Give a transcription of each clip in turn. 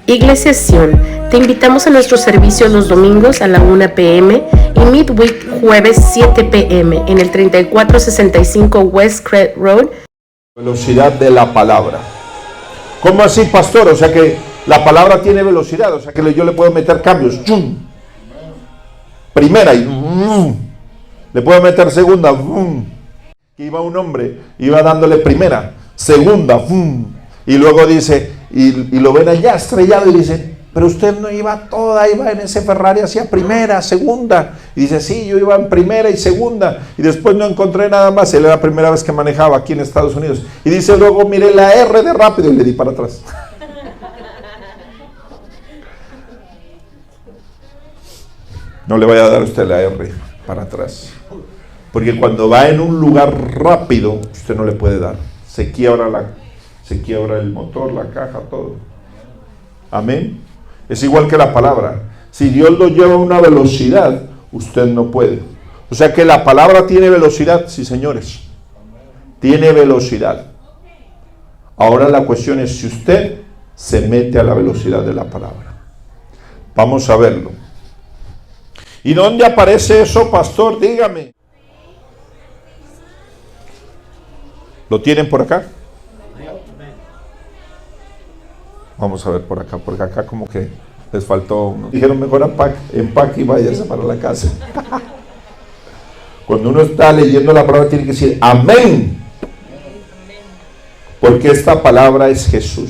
Iglesia Sion, te invitamos a nuestro servicio los domingos a la 1 p.m. y midweek jueves 7 p.m. en el 3465 West Craig Road. Velocidad de la palabra. ¿Cómo así, pastor? O sea que la palabra tiene velocidad, o sea que yo le puedo meter cambios. ¡Chum! Primera y le puedo meter segunda. Iba un hombre, iba dándole primera, segunda, y luego dice, y lo ven allá estrellado y dice, pero usted no iba toda, iba en ese Ferrari hacia primera, segunda, y dice, sí, yo iba en primera y segunda, y después no encontré nada más. Él era la primera vez que manejaba aquí en Estados Unidos, y dice, luego miré la R de rápido y le di para atrás. No le vaya a dar a usted la R para atrás, porque cuando va en un lugar rápido, usted no le puede dar, se quiebra el motor, la caja, todo. Amén. Es igual que la palabra. Si Dios lo lleva a una velocidad, usted no puede. O sea que la palabra tiene velocidad, sí, señores. Tiene velocidad. Ahora la cuestión es si usted se mete a la velocidad de la palabra. Vamos a verlo. ¿Y dónde aparece eso, pastor? Dígame. ¿Lo tienen por acá? Vamos a ver por acá, porque acá como que les faltó uno. Dijeron mejor empaque y váyase para la casa. Cuando uno está leyendo la palabra tiene que decir amén. Porque esta palabra es Jesús.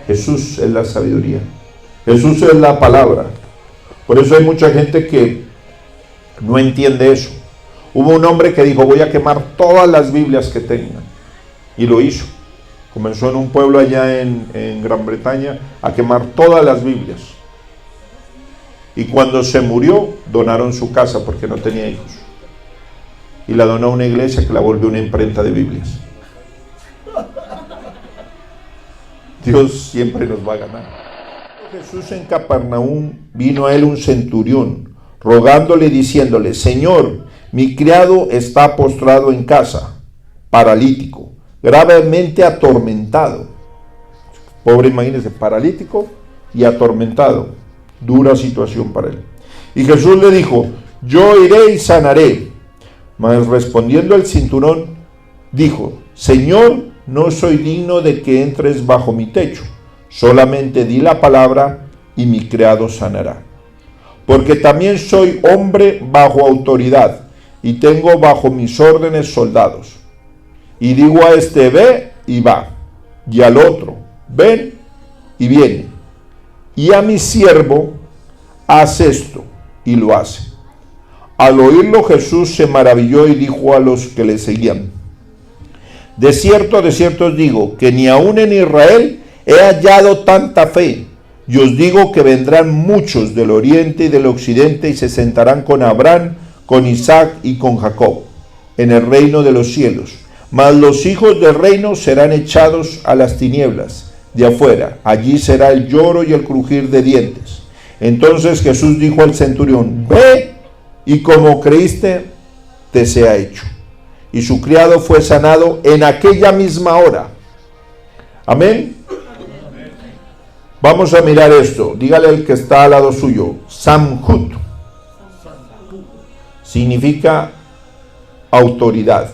Jesús es la sabiduría. Jesús es la palabra. Por eso hay mucha gente que no entiende eso. Hubo un hombre que dijo, voy a quemar todas las Biblias que tenga. Y lo hizo. Comenzó en un pueblo allá en Gran Bretaña a quemar todas las Biblias. Y cuando se murió, donaron su casa porque no tenía hijos. Y la donó a una iglesia que la volvió una imprenta de Biblias. Dios siempre nos va a ganar. Jesús en Capernaum, vino a él un centurión, rogándole y diciéndole, Señor, mi criado está postrado en casa, paralítico, gravemente atormentado. Pobre, imagínense, paralítico y atormentado. Dura situación para él. Y Jesús le dijo, yo iré y sanaré. Mas respondiendo el centurión, dijo, Señor, no soy digno de que entres bajo mi techo. Solamente di la palabra y mi criado sanará. Porque también soy hombre bajo autoridad y tengo bajo mis órdenes soldados. Y digo a este, ve y va, y al otro, ven y viene. Y a mi siervo, haz esto, y lo hace. Al oírlo Jesús se maravilló y dijo a los que le seguían, de cierto os digo, que ni aun en Israel he hallado tanta fe. Y os digo que vendrán muchos del oriente y del occidente y se sentarán con Abraham, con Isaac y con Jacob, en el reino de los cielos. Mas los hijos del reino serán echados a las tinieblas de afuera. Allí será el lloro y el crujir de dientes. Entonces Jesús dijo al centurión, ve y como creíste, te sea hecho. Y su criado fue sanado en aquella misma hora. Amén. Vamos a mirar esto. Dígale al que está al lado suyo. Samhut significa autoridad.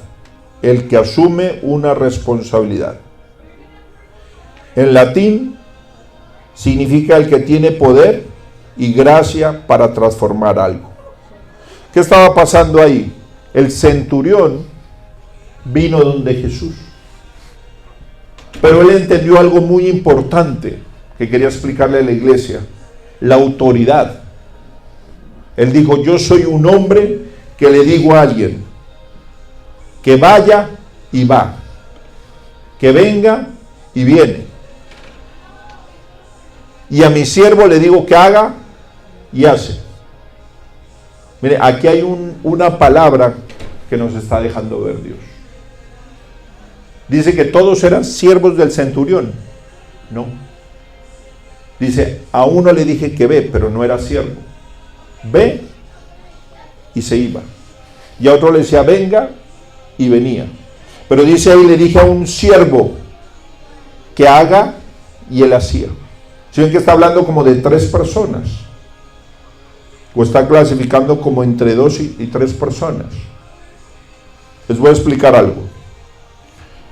El que asume una responsabilidad. En latín significa el que tiene poder y gracia para transformar algo. ¿Qué estaba pasando ahí? El centurión vino donde Jesús, pero él entendió algo muy importante que quería explicarle a la iglesia: la autoridad. Él dijo, yo soy un hombre que le digo a alguien que vaya y va, que venga y viene, y a mi siervo le digo que haga y hace. Mire, aquí hay una palabra que nos está dejando ver Dios. Dice que todos eran siervos del centurión. No. Dice, a uno le dije que ve, pero no era siervo. Ve y se iba. Y a otro le decía, venga, y venía. Pero dice ahí, le dije a un siervo que haga, y él hacía. ¿Sí ven que está hablando como de 3 personas? O está clasificando como entre 2 y 3 personas. Les voy a explicar algo.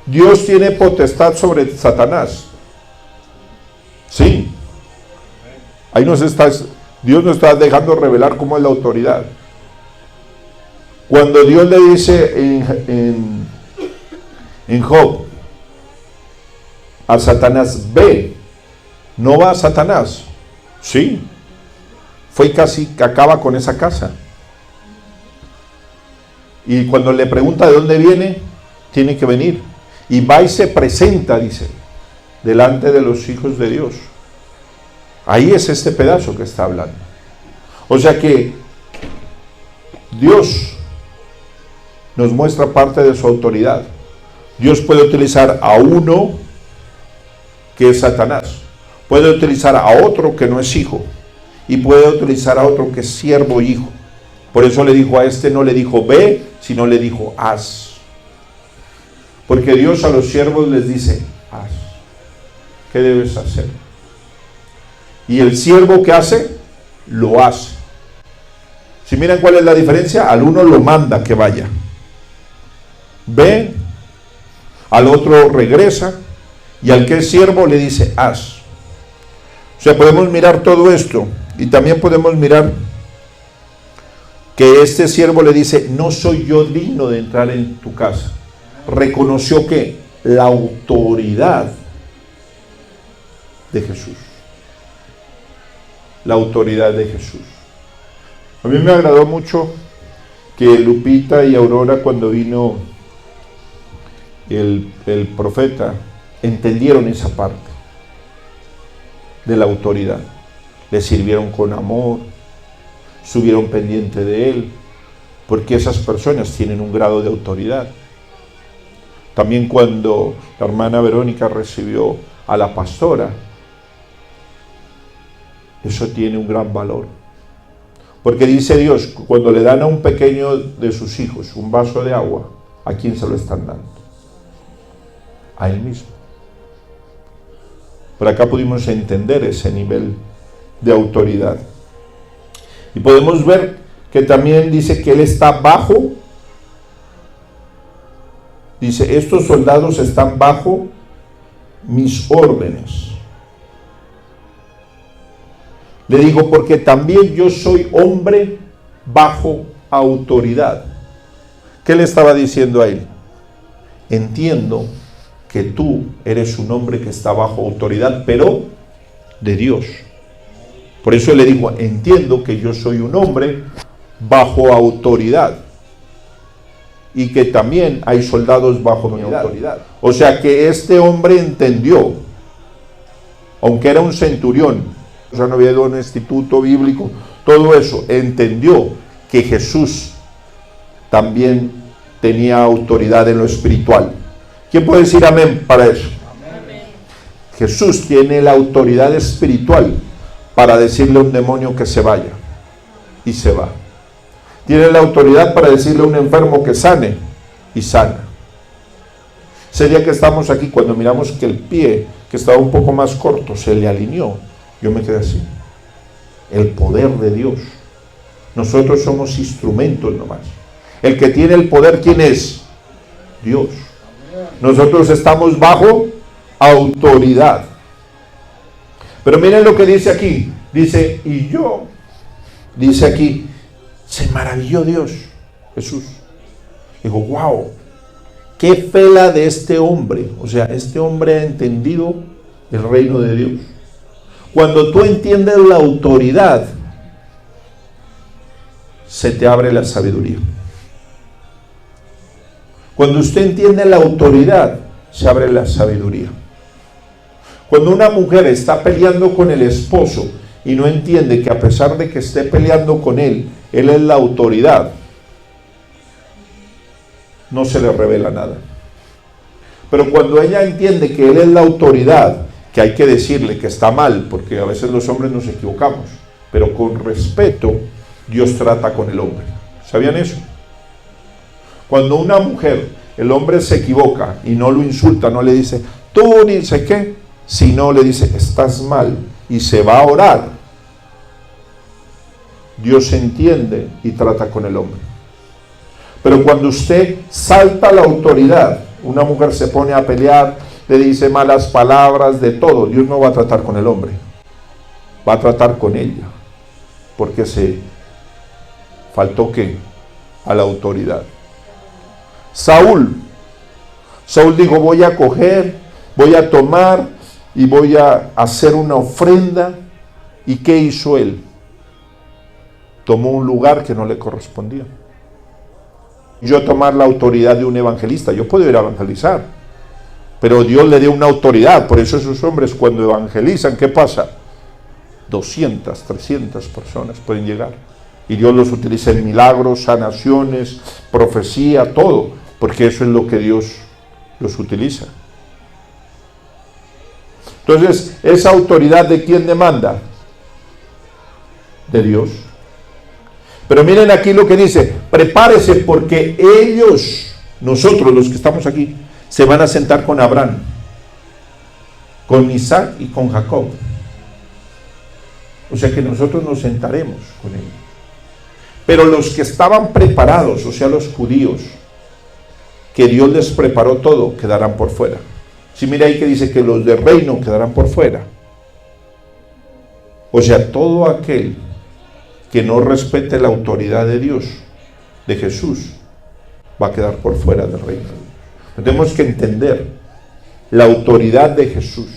Dios tiene potestad sobre Satanás. Sí. Ahí Dios nos está dejando revelar cómo es la autoridad. Cuando Dios le dice en Job a Satanás, ve, no va a Satanás. Sí. Fue y casi acaba con esa casa. Y cuando le pregunta de dónde viene, tiene que venir. Y va y se presenta, dice, delante de los hijos de Dios. Ahí es este pedazo que está hablando. O sea que Dios nos muestra parte de su autoridad. Dios puede utilizar a uno que es Satanás. Puede utilizar a otro que no es hijo. Y puede utilizar a otro que es siervo hijo. Por eso le dijo a este, no le dijo ve, sino le dijo haz. Porque Dios a los siervos les dice, haz. ¿Qué debes hacer? Y el siervo que hace, lo hace. Si miran cuál es la diferencia, al uno lo manda que vaya. Ve, al otro regresa, y al que es siervo le dice, haz. O sea, podemos mirar todo esto, y también podemos mirar que este siervo le dice, no soy yo digno de entrar en tu casa. Reconoció que la autoridad de Jesús. La autoridad de Jesús. A mí me agradó mucho que Lupita y Aurora, cuando vino el profeta, entendieron esa parte de la autoridad. Le sirvieron con amor, estuvieron pendiente de él, porque esas personas tienen un grado de autoridad. También cuando la hermana Verónica recibió a la pastora, eso tiene un gran valor. Porque dice Dios, cuando le dan a un pequeño de sus hijos un vaso de agua, ¿a quién se lo están dando? A él mismo. Por acá pudimos entender ese nivel de autoridad. Y podemos ver que también dice que él está bajo. Dice, estos soldados están bajo mis órdenes. Le digo, porque también yo soy hombre bajo autoridad. ¿Qué le estaba diciendo a él? Entiendo que tú eres un hombre que está bajo autoridad, pero de Dios. Por eso le digo, entiendo que yo soy un hombre bajo autoridad. Y que también hay soldados bajo mi autoridad. O sea que este hombre entendió, aunque era un centurión, o sea, no había ido a un instituto bíblico, todo eso, entendió que Jesús también tenía autoridad en lo espiritual. ¿Quién puede decir amén para eso? Amén. Jesús tiene la autoridad espiritual para decirle a un demonio que se vaya, y se va. Tiene la autoridad para decirle a un enfermo que sane, y sana. Ese día que estamos aquí, cuando miramos que el pie, que estaba un poco más corto, se le alineó, yo me quedé así. El poder de Dios. Nosotros somos instrumentos nomás. El que tiene el poder, ¿quién es? Dios. Nosotros estamos bajo autoridad. Pero miren lo que dice aquí. Dice, y yo, dice aquí, se maravilló Dios, Jesús. Dijo, wow, qué fe la de este hombre. O sea, este hombre ha entendido el reino de Dios. Cuando tú entiendes la autoridad, se te abre la sabiduría. Cuando usted entiende la autoridad, se abre la sabiduría. Cuando una mujer está peleando con el esposo y no entiende que a pesar de que esté peleando con él es la autoridad, no se le revela nada. Pero cuando ella entiende que él es la autoridad, que hay que decirle que está mal, porque a veces los hombres nos equivocamos, pero con respeto Dios trata con el hombre. ¿Sabían eso? Cuando una mujer, el hombre se equivoca y no lo insulta, no le dice tú ni sé qué, sino le dice estás mal, y se va a orar, Dios entiende y trata con el hombre. Pero cuando usted salta la autoridad, una mujer se pone a pelear, le dice malas palabras, de todo, Dios no va a tratar con el hombre, va a tratar con ella, porque se faltó ¿qué? A la autoridad. Saúl dijo, voy a coger, voy a tomar y voy a hacer una ofrenda. ¿Y qué hizo él? Tomó un lugar que no le correspondía. Yo tomar la autoridad de un evangelista, yo puedo ir a evangelizar, pero Dios le dio una autoridad. Por eso esos hombres cuando evangelizan, ¿qué pasa? 200, 300 personas pueden llegar, y Dios los utiliza en milagros, sanaciones, profecía, todo, porque eso es lo que Dios los utiliza. Entonces, esa autoridad, ¿de quién demanda? De Dios. Pero miren aquí lo que dice, prepárese porque ellos, nosotros los que estamos aquí, se van a sentar con Abraham, con Isaac y con Jacob. O sea que nosotros nos sentaremos con ellos. Pero los que estaban preparados, o sea los judíos, que Dios les preparó todo, quedarán por fuera. Si mira ahí que dice que los del reino quedarán por fuera. O sea, todo aquel que no respete la autoridad de Dios, de Jesús, va a quedar por fuera del reino. Tenemos que entender la autoridad de Jesús.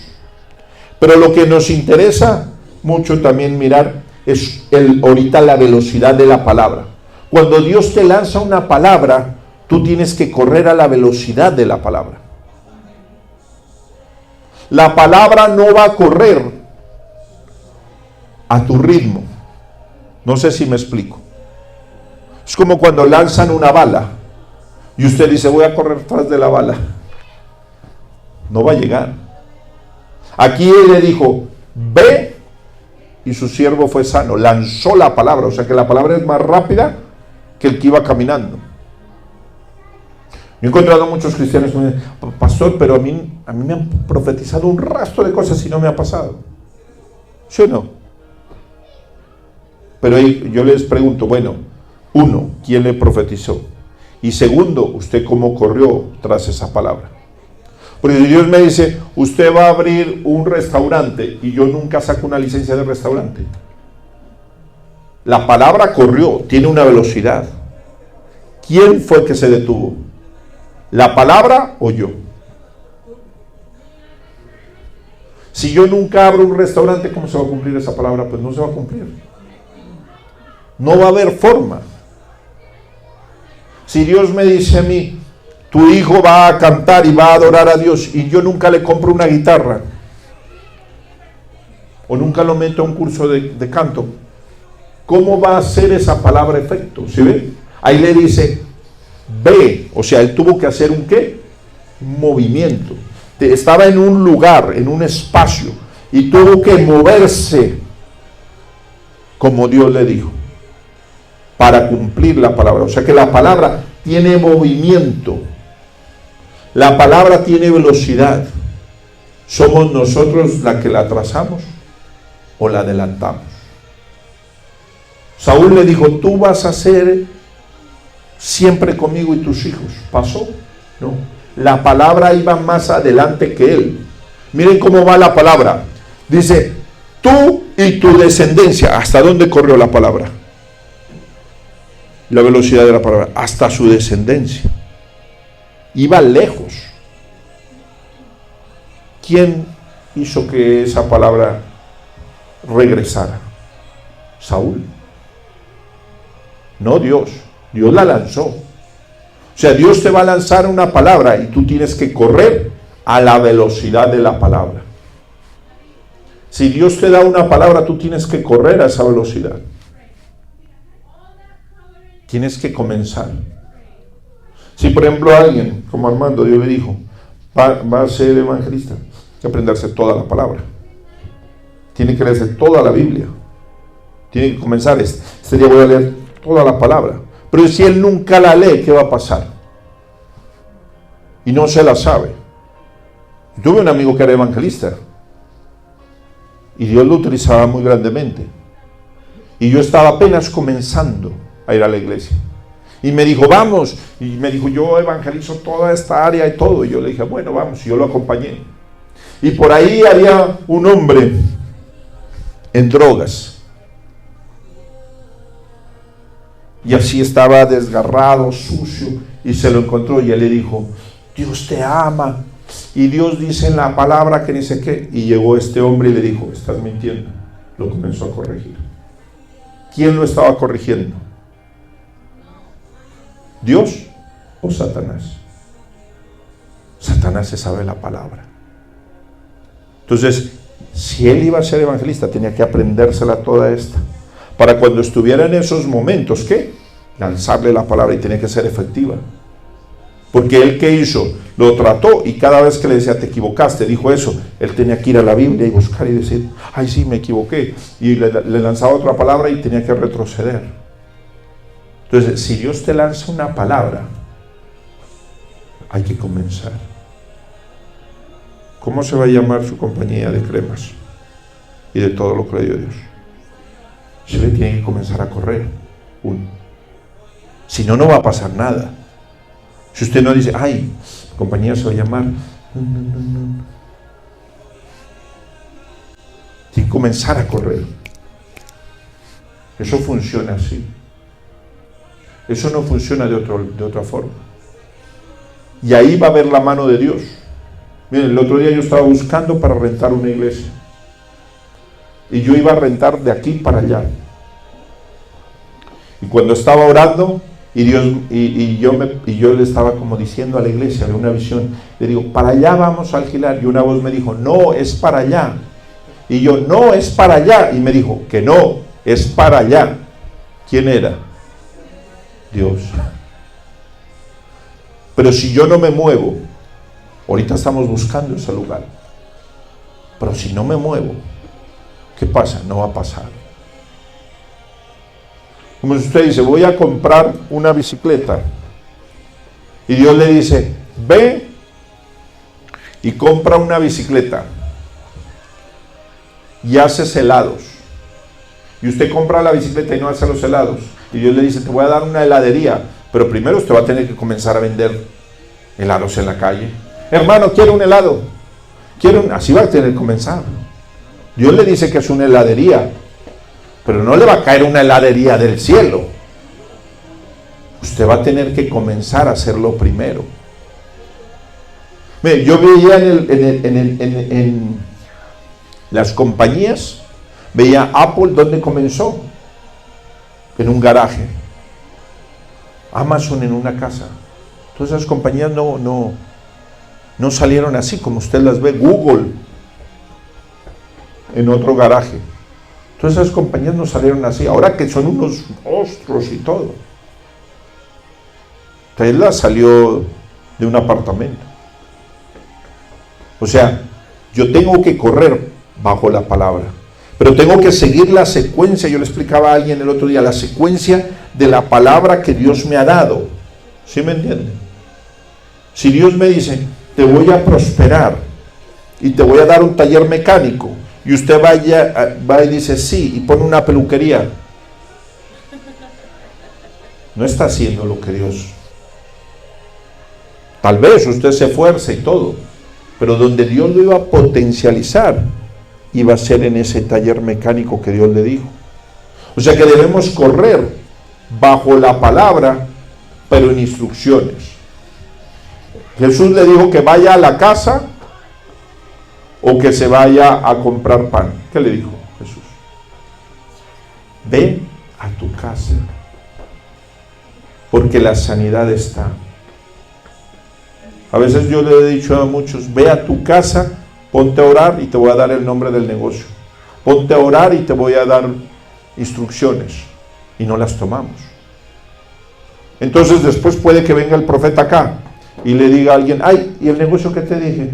Pero lo que nos interesa mucho también mirar es ahorita la velocidad de la palabra. Cuando Dios te lanza una palabra, tú tienes que correr a la velocidad de la palabra. La palabra no va a correr a tu ritmo. No sé si me explico. Es como cuando lanzan una bala y usted dice, voy a correr tras de la bala. No va a llegar. Aquí él le dijo, ve, y su siervo fue sano. Lanzó la palabra, o sea que la palabra es más rápida que el que iba caminando. Yo he encontrado muchos cristianos que me dicen, pastor, pero a mí me han profetizado un rastro de cosas y no me ha pasado. ¿Sí o no? Pero ahí yo les pregunto, bueno, uno, ¿quién le profetizó? Y segundo, ¿usted cómo corrió tras esa palabra? Porque si Dios me dice, usted va a abrir un restaurante y yo nunca saco una licencia de restaurante. La palabra corrió, tiene una velocidad. ¿Quién fue que se detuvo? ¿La palabra o yo? Si yo nunca abro un restaurante, ¿cómo se va a cumplir esa palabra? Pues no se va a cumplir. No va a haber forma. Si Dios me dice a mí, tu hijo va a cantar y va a adorar a Dios, y yo nunca le compro una guitarra, o nunca lo meto a un curso de canto, ¿cómo va a hacer esa palabra efecto? ¿Sí ve? Ahí le dice, ve, o sea, él tuvo que hacer un ¿qué? Un movimiento. Estaba en un lugar, en un espacio, y tuvo que moverse como Dios le dijo, para cumplir la palabra. O sea que la palabra tiene movimiento, la palabra tiene velocidad. ¿Somos nosotros la que la trazamos o la adelantamos? Saúl le dijo, tú vas a ser siempre conmigo y tus hijos. ¿Pasó? No. La palabra iba más adelante que él. Miren cómo va la palabra. Dice, tú y tu descendencia. ¿Hasta dónde corrió la palabra? La velocidad de la palabra. Hasta su descendencia. Iba lejos. ¿Quién hizo que esa palabra regresara? Saúl. No Dios. Dios la lanzó. O sea, Dios te va a lanzar una palabra y tú tienes que correr a la velocidad de la palabra. Si Dios te da una palabra, tú tienes que correr a esa velocidad. Tienes que comenzar. Si por ejemplo alguien, como Armando, Dios le dijo, va a ser evangelista, tiene que aprenderse toda la palabra. Tiene que leerse toda la Biblia. Tiene que comenzar. Este día voy a leer toda la palabra. Pero si él nunca la lee, ¿qué va a pasar? Y no se la sabe. Tuve un amigo que era evangelista Y Dios lo utilizaba muy grandemente. Y yo estaba apenas comenzando a ir a la iglesia. Y me dijo, vamos. Y me dijo, yo evangelizo toda esta área y todo. Y yo le dije, bueno, vamos. Y yo lo acompañé. Y por ahí había un hombre en drogas. Y así estaba desgarrado, sucio. Y se lo encontró y él le dijo, Dios te ama. Y Dios dice en la palabra que dice qué. Y llegó este hombre y le dijo, estás mintiendo. Lo comenzó a corregir. ¿Quién lo estaba corrigiendo? ¿Dios o Satanás? Satanás se sabe la palabra. Entonces, si él iba a ser evangelista, tenía que aprendérsela toda esta. Para cuando estuviera en esos momentos, ¿qué? Lanzarle la palabra y tenía que ser efectiva. Porque él, ¿qué hizo? Lo trató y cada vez que le decía, te equivocaste, dijo eso, él tenía que ir a la Biblia y buscar y decir, ay sí, me equivoqué. Y le lanzaba otra palabra y tenía que retroceder. Entonces, si Dios te lanza una palabra, hay que comenzar. ¿Cómo se va a llamar su compañía de cremas? Y de todo lo que le dio Dios. Se le tiene que comenzar a correr. Uno. Si no, no va a pasar nada. Si usted no dice, ay, compañía se va a llamar. No. Tiene que comenzar a correr. Eso funciona así. Eso no funciona de otra forma. Y ahí va a haber la mano de Dios. Miren, el otro día yo estaba buscando para rentar una iglesia. Y yo iba a rentar de aquí para allá. Y cuando estaba orando, yo le estaba como diciendo a la iglesia, de una visión, le digo, para allá vamos a alquilar. Y una voz me dijo, no, es para allá. Y yo, no, es para allá. Y me dijo, que no, es para allá. ¿Quién era? Dios. Pero si yo no me muevo, ahorita estamos buscando ese lugar, pero si no me muevo, ¿qué pasa? No va a pasar. Como si usted dice, voy a comprar una bicicleta, y Dios le dice, ve y compra una bicicleta y haces helados. Y usted compra la bicicleta y no hace los helados, y Dios le dice, te voy a dar una heladería, pero primero usted va a tener que comenzar a vender helados en la calle. Hermano, quiero un helado. Así va a tener que comenzar. Dios le dice que es una heladería, pero no le va a caer una heladería del cielo. Usted va a tener que comenzar a hacerlo primero. Mire, yo veía en las compañías, veía Apple donde comenzó, en un garaje. Amazon en una casa. Todas esas compañías no salieron así como usted las ve. Google en otro garaje. Todas esas compañías no salieron así. Ahora que son unos monstruos y todo. Tesla salió de un apartamento. O sea, yo tengo que correr bajo la palabra, pero tengo que seguir la secuencia. Yo le explicaba a alguien el otro día, la secuencia de la palabra que Dios me ha dado. ¿Sí me entienden? Si Dios me dice, te voy a prosperar y te voy a dar un taller mecánico, y usted va y dice sí, y pone una peluquería, no está haciendo lo que Dios. Tal vez usted se esfuerce y todo, pero donde Dios lo iba a potencializar iba a ser en ese taller mecánico que Dios le dijo. O sea que debemos correr bajo la palabra, pero en instrucciones. Jesús le dijo que vaya a la casa o que se vaya a comprar pan. ¿Qué le dijo Jesús? Ve a tu casa, porque la sanidad está. A veces yo le he dicho a muchos, ve a tu casa, ponte a orar y te voy a dar el nombre del negocio. Ponte a orar y te voy a dar instrucciones, y no las tomamos. Entonces después puede que venga el profeta acá y le diga a alguien, ay, ¿y el negocio que te dije?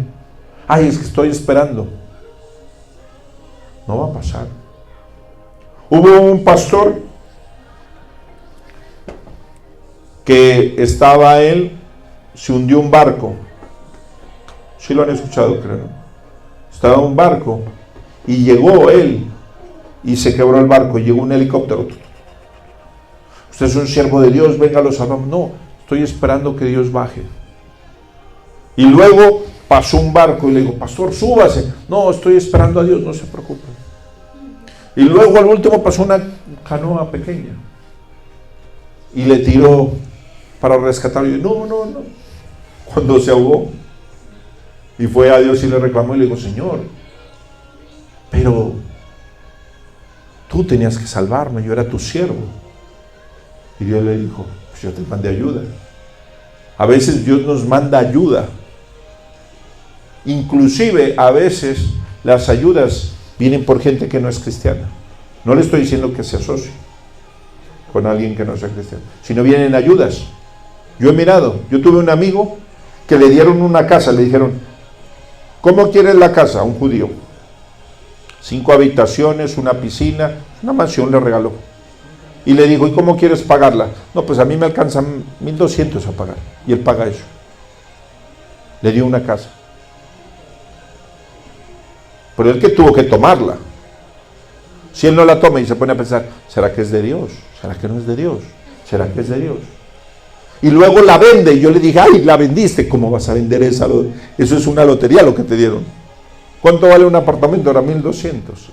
Ay, es que estoy esperando. No va a pasar. Hubo un pastor que estaba se hundió un barco. Sí lo han escuchado, creo. Estaba en un barco Y llegó él y se quebró el barco y llegó un helicóptero. Usted es un siervo de Dios, venga, lo salvamos. No, estoy esperando que Dios baje. Y luego pasó un barco y le digo, pastor, súbase. No, estoy esperando a Dios, no se preocupe. Y luego al último pasó una canoa pequeña y le tiró para rescatarlo. Y yo, no. Cuando se ahogó y fue a Dios y le reclamó y le dijo, Señor, pero tú tenías que salvarme, yo era tu siervo. Y Dios le dijo, pues yo te mandé ayuda. A veces Dios nos manda ayuda. Inclusive a veces las ayudas vienen por gente que no es cristiana. No le estoy diciendo que se asocie con alguien que no sea cristiano, sino vienen ayudas. Yo he mirado, yo tuve un amigo que le dieron una casa, le dijeron, ¿cómo quieres la casa? A un judío. 5 habitaciones, una piscina, una mansión le regaló. Y le dijo, ¿y cómo quieres pagarla? No, pues a mí me alcanzan 1,200 a pagar. Y él paga eso. Le dio una casa. Pero él que tuvo que tomarla. Si él no la toma y se pone a pensar, ¿será que es de Dios? ¿Será que no es de Dios? ¿Será que es de Dios? Y luego la vende, y yo le dije, ay, la vendiste, ¿cómo vas a vender esa? Eso es una lotería lo que te dieron. ¿Cuánto vale un apartamento? Ahora 1,200.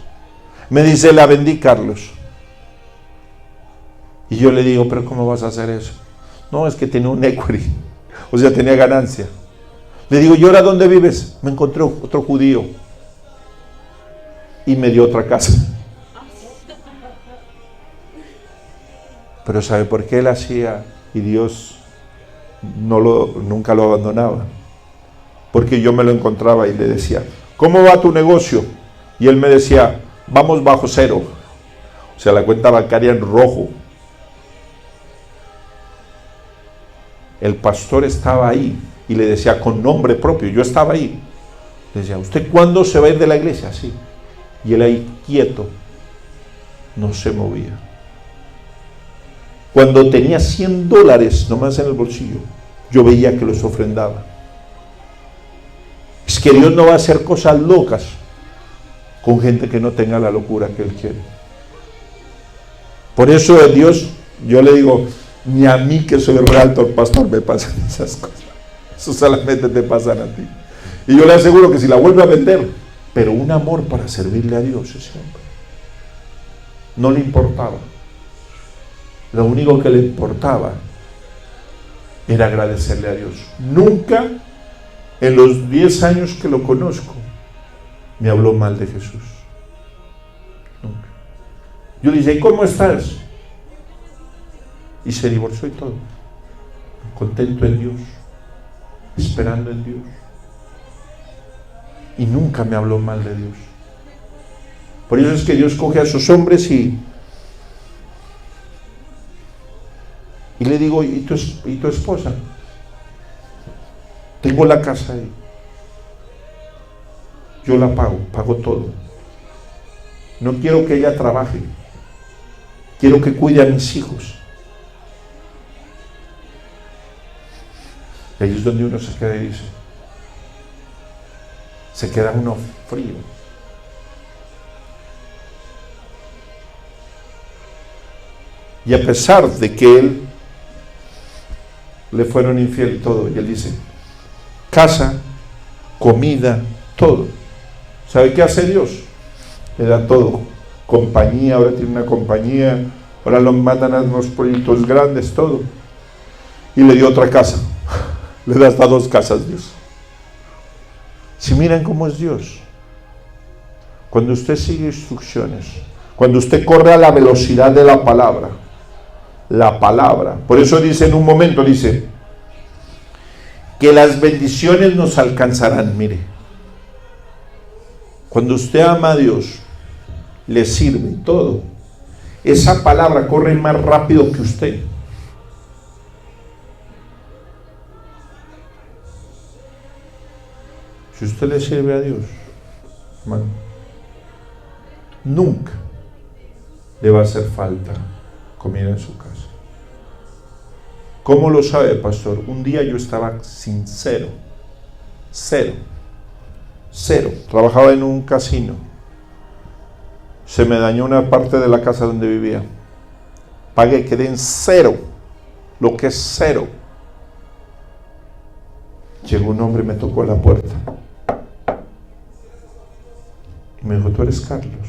Me dice, la vendí, Carlos. Y yo le digo, ¿pero cómo vas a hacer eso? No, es que tenía un equity, o sea, tenía ganancia. Le digo, ¿y ahora dónde vives? Me encontré otro judío y me dio otra casa. Pero ¿sabe por qué él hacía? Y Dios nunca lo abandonaba. Porque yo me lo encontraba y le decía, ¿cómo va tu negocio? Y él me decía, vamos bajo cero. O sea, la cuenta bancaria en rojo. El pastor estaba ahí y le decía con nombre propio, yo estaba ahí. Le decía, ¿usted cuándo se va a ir de la iglesia? Así. Y él ahí quieto, no se movía. Cuando tenía $100 nomás en el bolsillo, yo veía que los ofrendaba. Es que Dios no va a hacer cosas locas con gente que no tenga la locura que Él quiere. Por eso de Dios, yo le digo, ni a mí que soy realtor, pastor, me pasan esas cosas. Eso solamente te pasan a ti. Y yo le aseguro que si la vuelve a vender, pero un amor para servirle a Dios ese hombre. No le importaba. Lo único que le importaba era agradecerle a Dios. Nunca en los 10 años que lo conozco me habló mal de Jesús. Nunca. Yo le dije, ¿y cómo estás? Y se divorció y todo. Contento en Dios, esperando en Dios. Y nunca me habló mal de Dios. Por eso es que Dios coge a esos hombres y le digo, ¿y tu esposa? Tengo la casa ahí. Yo la pago todo. No quiero que ella trabaje. Quiero que cuide a mis hijos. Y ahí es donde uno se queda y dice, se queda uno frío. Y a pesar de que él le fueron infiel todo, y él dice, casa, comida, todo. ¿Sabe qué hace Dios? Le da todo. Compañía, ahora tiene una compañía, ahora lo mandan a unos proyectos grandes, todo. Y le dio otra casa. Le da hasta 2 casas Dios. Si miran cómo es Dios, cuando usted sigue instrucciones, cuando usted corre a la velocidad de la palabra, por eso dice en un momento, dice, que las bendiciones nos alcanzarán. Mire, cuando usted ama a Dios, le sirve y todo, esa palabra corre más rápido que usted. Si usted le sirve a Dios, hermano, nunca le va a hacer falta comida en su casa. ¿Cómo lo sabe, pastor? Un día yo estaba sin cero. Trabajaba en un casino Se me dañó una parte de la casa donde vivía. Pagué, quedé en cero. Lo que es cero. Llegó un hombre y me tocó la puerta. Y me dijo, ¿tú eres Carlos?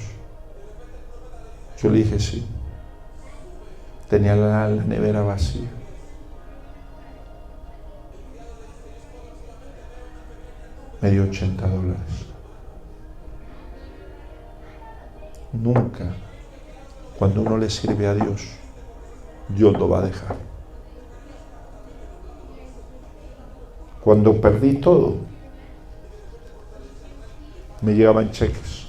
Yo le dije, sí. Tenía la nevera vacía. Me dio $80. Nunca, cuando uno le sirve a Dios, Dios lo va a dejar. Cuando perdí todo, me llegaban cheques.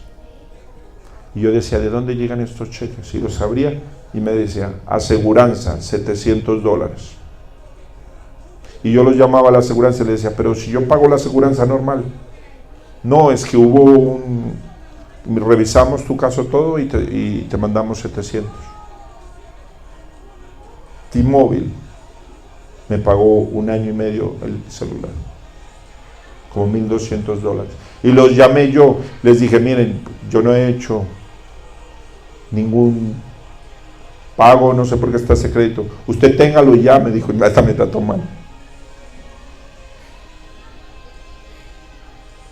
Y yo decía, ¿de dónde llegan estos cheques? Y los abría y me decía, aseguranza, $700. Y yo los llamaba a la aseguranza y le decía, pero si yo pago la aseguranza normal. No, es que revisamos tu caso todo y te mandamos 700. T-Mobile me pagó 1 año y medio el celular, como $1,200. Y los llamé yo, les dije, miren, yo no he hecho ningún pago, no sé por qué está ese crédito. Usted téngalo ya, me dijo, inmediatamente a tomar.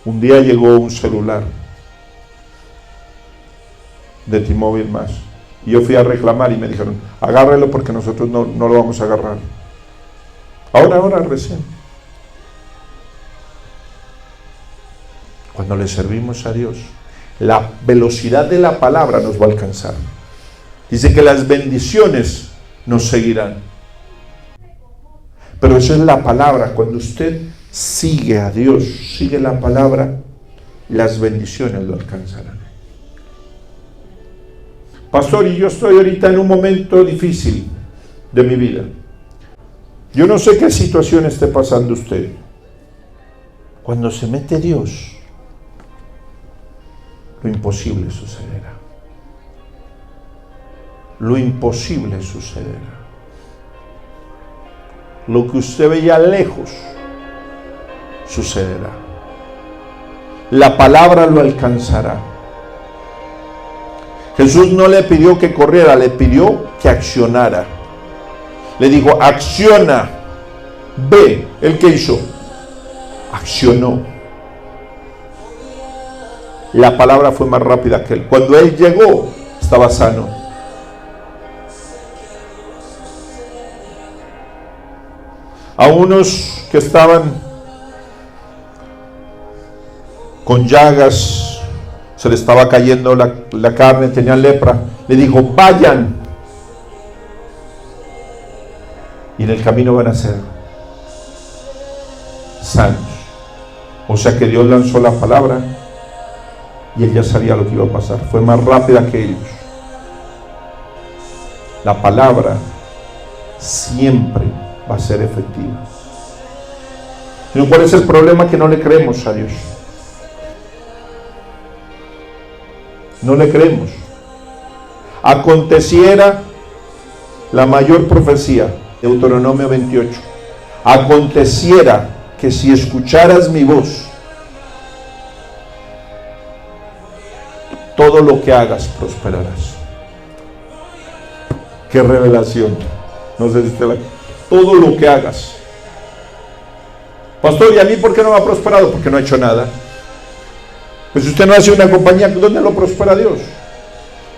Un día llegó un celular de T-Mobile más. Y yo fui a reclamar y me dijeron, agárrelo porque nosotros no lo vamos a agarrar. Ahora recién. Cuando le servimos a Dios, la velocidad de la palabra nos va a alcanzar. Dice que las bendiciones nos seguirán. Pero eso es la palabra. Cuando usted sigue a Dios, sigue la palabra, las bendiciones lo alcanzarán. Pastor, y yo estoy ahorita en un momento difícil de mi vida. Yo no sé qué situación esté pasando usted. Cuando se mete Dios, lo imposible sucederá. Lo imposible sucederá. Lo que usted veía lejos, sucederá. La palabra lo alcanzará. Jesús no le pidió que corriera, le pidió que accionara. Le dijo, acciona, ve. ¿El qué hizo? Accionó. La palabra fue más rápida que él. Cuando él llegó, estaba sano. A unos que estaban con llagas, se le estaba cayendo la carne, tenían lepra, le dijo, vayan. Y en el camino van a ser sanos. O sea que Dios lanzó la palabra y él ya sabía lo que iba a pasar. Fue más rápida que ellos. La palabra siempre va a ser efectiva. Pero ¿cuál es el problema? Que no le creemos a Dios. No le creemos. Aconteciera la mayor profecía, Deuteronomio 28. Aconteciera que si escucharas mi voz, todo lo que hagas prosperarás. Qué revelación. No sé si usted la... Todo lo que hagas. Pastor, ¿y a mí por qué no me ha prosperado? Porque no ha hecho nada. Pues si usted no hace una compañía, ¿dónde lo prospera Dios?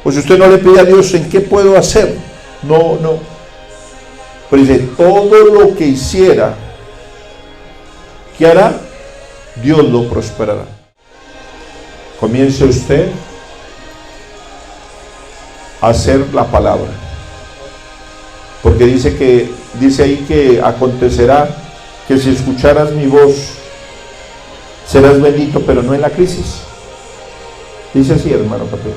Pues si usted no le pide a Dios, ¿en qué puedo hacer? No. Pero dice, todo lo que hiciera, ¿qué hará? Dios lo prosperará. Comience usted a hacer la palabra. Porque dice ahí que acontecerá que si escucharas mi voz, serás bendito, pero no en la crisis. Dice así, hermano Capel.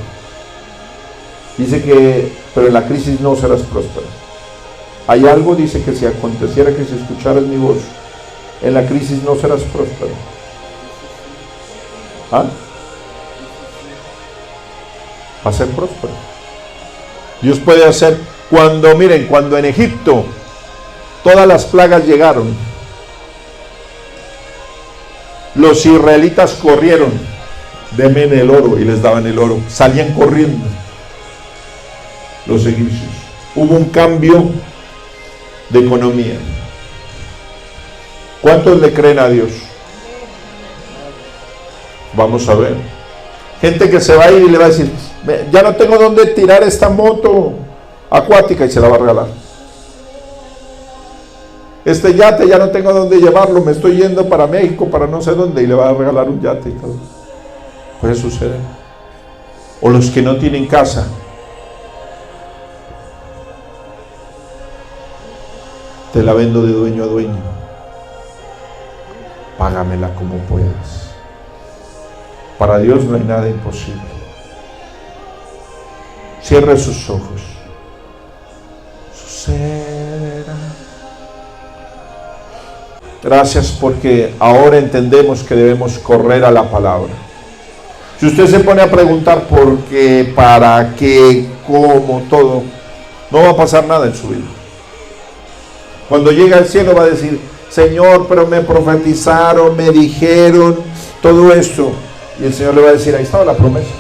Dice que, pero en la crisis no serás próspero. Hay algo, dice que si aconteciera que si escucharas mi voz, en la crisis no serás próspero. ¿Ah? Va a ser próspero. Dios puede hacer, cuando en Egipto todas las plagas llegaron, los israelitas corrieron, Deme el oro, y les daban el oro. Salían corriendo los egipcios. Hubo un cambio de economía. ¿Cuántos le creen a Dios? Vamos a ver. Gente que se va a ir y le va a decir, ya no tengo dónde tirar esta moto acuática, y se la va a regalar. Este yate ya no tengo dónde llevarlo, me estoy yendo para México, para no sé dónde, y le va a regalar un yate y todo. Puede suceder. O los que no tienen casa. Te la vendo de dueño a dueño. Págamela como puedas. Para Dios no hay nada imposible. Cierre sus ojos. Sucederá. Gracias, porque ahora entendemos que debemos correr a la palabra. Si usted se pone a preguntar por qué, para qué, cómo, todo, no va a pasar nada en su vida. Cuando llegue al cielo va a decir, Señor, pero me profetizaron, me dijeron todo esto. Y el Señor le va a decir, ahí estaba la promesa.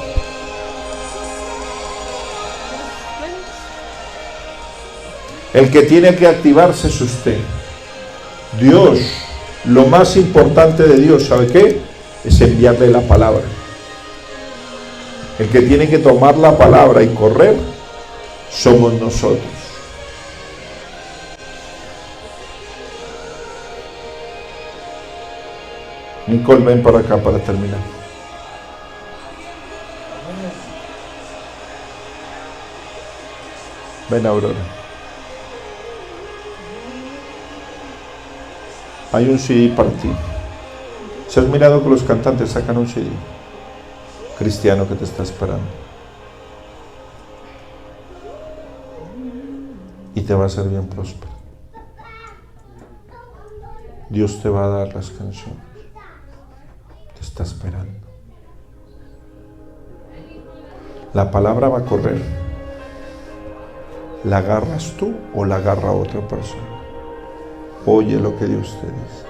El que tiene que activarse es usted. Dios, lo más importante de Dios, ¿sabe qué? Es enviarle la palabra. El que tiene que tomar la palabra y correr somos nosotros. Nicole, ven para acá para terminar. Ven, Aurora. Hay un CD para ti. ¿Se has mirado que los cantantes sacan un CD cristiano que te está esperando? Y te va a hacer bien próspero. Dios te va a dar las canciones. Te está esperando. La palabra va a correr. ¿La agarras tú o la agarra otra persona? Oye lo que Dios te dice.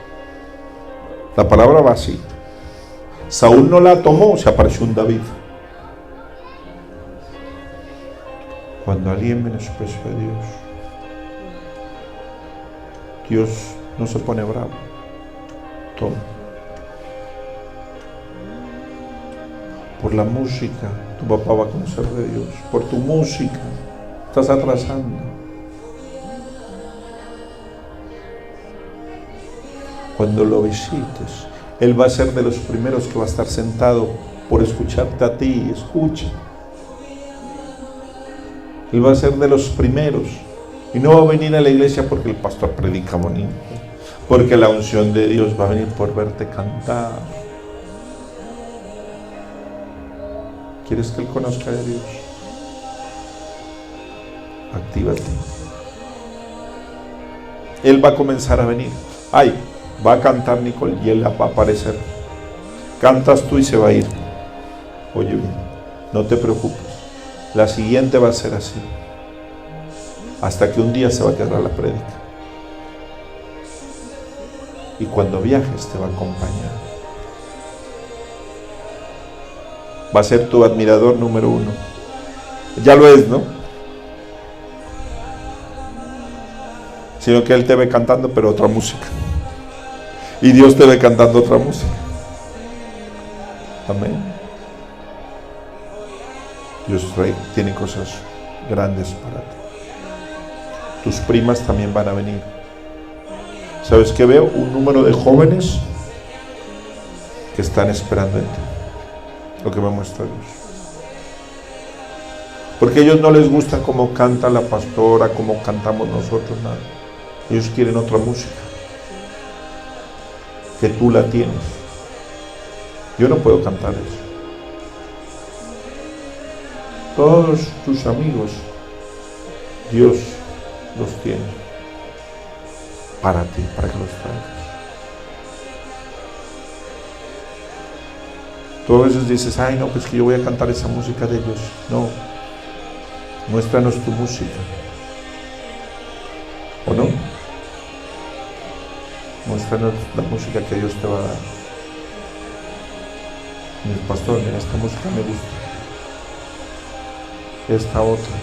La palabra va así. Saúl no la tomó, se apareció un David. Cuando alguien menosprecia a Dios, Dios no se pone bravo. Toma. Por la música, tu papá va a conocer de Dios. Por tu música, estás atrasando. Cuando lo visites, Él va a ser de los primeros que va a estar sentado por escucharte a ti. Escucha. Él va a ser de los primeros. Y no va a venir a la iglesia porque el pastor predica bonito. Porque la unción de Dios va a venir por verte cantar. ¿Quieres que Él conozca de Dios? Actívate. Él va a comenzar a venir. Ay, va a cantar Nicole y Él va a aparecer. Cantas tú y se va a ir. Oye bien, no te preocupes. La siguiente va a ser así. Hasta que un día se va a quedar la prédica. Y cuando viajes te va a acompañar. Va a ser tu admirador número 1. Ya lo es, ¿no? Sino que Él te ve cantando, pero otra música. Y Dios te ve cantando otra música. Amén. Dios tiene cosas grandes para ti. Tus primas también van a venir. ¿Sabes qué veo? Un número de jóvenes que están esperando en ti. Lo que me muestra Dios. Porque a ellos no les gusta cómo canta la pastora, cómo cantamos nosotros, nada. Ellos quieren otra música. Que tú la tienes. Yo no puedo cantar eso. Todos tus amigos, Dios los tiene para ti, para que los traigas. Tú a veces dices, ay no, pues que yo voy a cantar esa música de ellos. No, muéstranos tu música. ¿O no? Muéstranos la música que Dios te va a dar. Mi pastor, mira, esta música me gusta. Esta otra.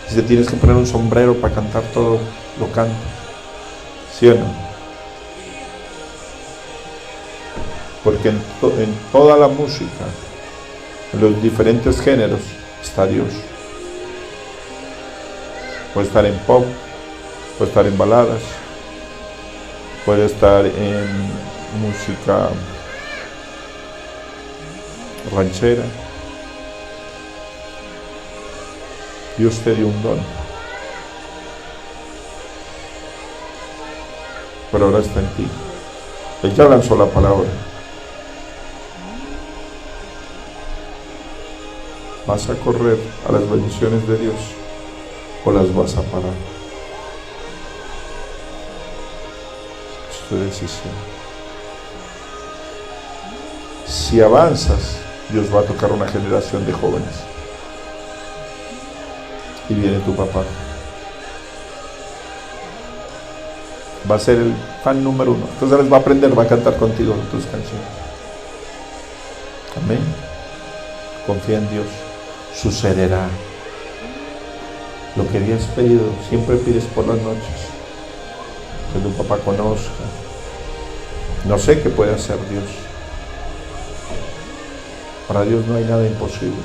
Si te tienes que poner un sombrero para cantar todo, lo cantas. ¿Sí o no? Porque en toda la música, en los diferentes géneros, está Dios. Puede estar en pop, puede estar en baladas, puede estar en música ranchera. Dios te dio un don, pero ahora está en ti. Él ya lanzó la palabra. ¿Vas a correr a las bendiciones de Dios o las vas a parar? Es tu decisión. Si avanzas, Dios va a tocar una generación de jóvenes. Y viene tu papá. Va a ser el fan número 1. Entonces les va a aprender, va a cantar contigo tus canciones. Amén. Confía en Dios. Sucederá. Lo que habías pedido, siempre pides por las noches. Que tu papá conozca. No sé qué puede hacer Dios. Para Dios no hay nada imposible.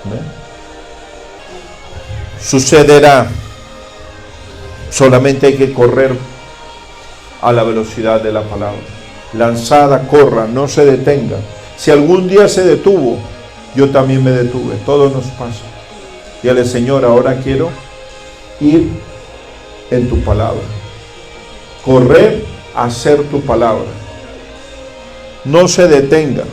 ¿Amén? Sucederá. Solamente hay que correr a la velocidad de la palabra. Lanzada, corra, no se detenga. Si algún día se detuvo, yo también me detuve. Todo nos pasa. Dígale, Señor, ahora quiero ir en tu palabra. Correr a hacer tu palabra. No se detenga.